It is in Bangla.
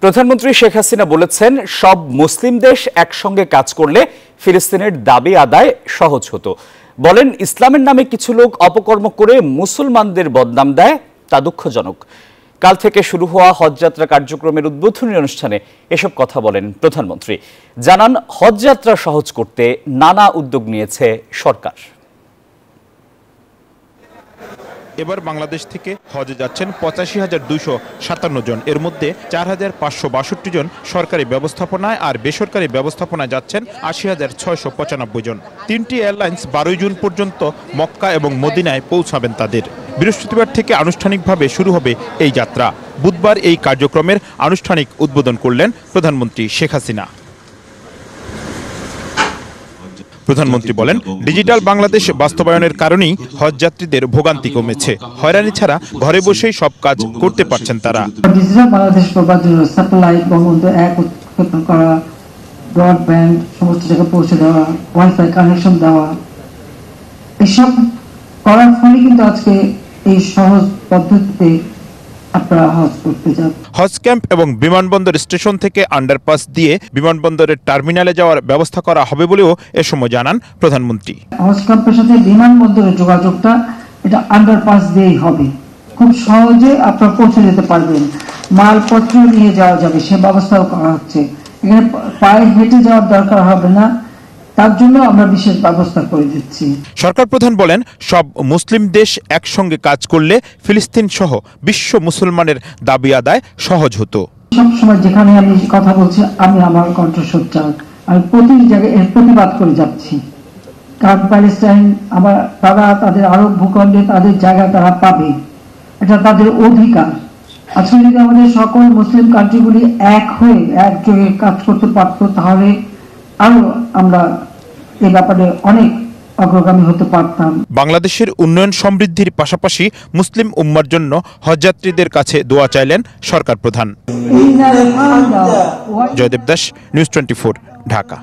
প্রধানমন্ত্রী শেখ হাসিনা বলেছেন, সব মুসলিম দেশ একসঙ্গে কাজ করলে ফিলিস্তিনের দাবি আদায় সহজ হতো। বলেন, ইসলামের নামে কিছু লোক অপকর্ম করে মুসলমানদের বদনাম দেয়, তা দুঃখজনক। কাল থেকে শুরু হওয়া হজযাত্রা কার্যক্রমের উদ্বোধনী অনুষ্ঠানে এসব কথা বলেন প্রধানমন্ত্রী। জানান, হজযাত্রা সহজ করতে নানা উদ্যোগ নিয়েছে সরকার। এবার বাংলাদেশ থেকে হজে যাচ্ছেন ৮৫,২৫৭ জন। এর মধ্যে ৪,৫৬২ জন সরকারি ব্যবস্থাপনায় আর বেসরকারি ব্যবস্থাপনায় যাচ্ছেন ৮০,৬৯৫ জন। ৩টি এয়ারলাইন্স ১২ জুন পর্যন্ত মক্কা এবং মদিনায় পৌঁছাবেন তাদের। বৃহস্পতিবার থেকে আনুষ্ঠানিকভাবে শুরু হবে এই যাত্রা। বুধবার এই কার্যক্রমের আনুষ্ঠানিক উদ্বোধন করলেন প্রধানমন্ত্রী শেখ হাসিনা। প্রধানমন্ত্রী বলেন, ডিজিটাল বাংলাদেশ বাস্তবায়নের কারণেই হজযাত্রীদের ভোগান্তি কমেছে। হয়রানি ছাড়া ঘরে বসেই সব কাজ করতে পারছেন তারা। ডিজিটাল বাংলাদেশ প্রবাদের স্যাটেলাইট বঙ্গবন্ধু ১ উৎক্ষেপণ করা, ব্রডব্যান্ড সমস্ত জায়গায় পৌঁছে দেওয়া, ওয়াইফাই কানেকশন দেওয়া, এসব করার ফলে কিন্তু আজকে এই সহজ পদ্ধতিতে হজ ক্যাম্প এবং বিমানবন্দর স্টেশন থেকে আন্ডারপাস দিয়ে বিমানবন্দরের টার্মিনালে যাওয়ার ব্যবস্থা করা হবে বলেও এ সময় জানান প্রধানমন্ত্রী। হজ ক্যাম্পের সাথে বিমানবন্দরের যোগাযোগটা এটা আন্ডারপাস দিয়েই হবে। খুব সহজে আপনারা পৌঁছে যেতে পারবেন, মালপত্র নিয়ে যাওয়া যাবে, সে ব্যবস্থাও করা হচ্ছে। এখানে পায়ে হেঁটে যাওয়ার দরকার হবে না, তার জন্য আমরা বিশেষ ব্যবস্থা করে দিচ্ছি। সরকার প্রধান বলেন, সব মুসলিম দেশ একসঙ্গে কাজ করলে ফিলিস্তিন সহ বিশ্ব মুসলমানের দাবি আদায় সহজ হতো। সবসময় যেখানে আমি কথা বলছি, আমি আমার কণ্ঠস্বর আমি প্রতি জায়গায় এর প্রতিবাদ করে যাচ্ছি। কারণ প্যালেস্টাইন তারা তাদের আরব ভূখণ্ডে তাদের জায়গা তারা পাবে, এটা তাদের অধিকার। আজকে যদি আমাদের সকল মুসলিম কান্ট্রিগুলি এক হয়ে একযোগে কাজ করতে পারত, তাহলে আরো আমরা এই ব্যাপারে অনেক অগ্রগামী হতে পারতাম। বাংলাদেশের উন্নয়ন সমৃদ্ধির পাশাপাশি মুসলিম উম্মার জন্য হজযাত্রীদের কাছে দোয়া চাইলেন সরকার প্রধান। জয়দেব দাস, নিউজ 24, ঢাকা।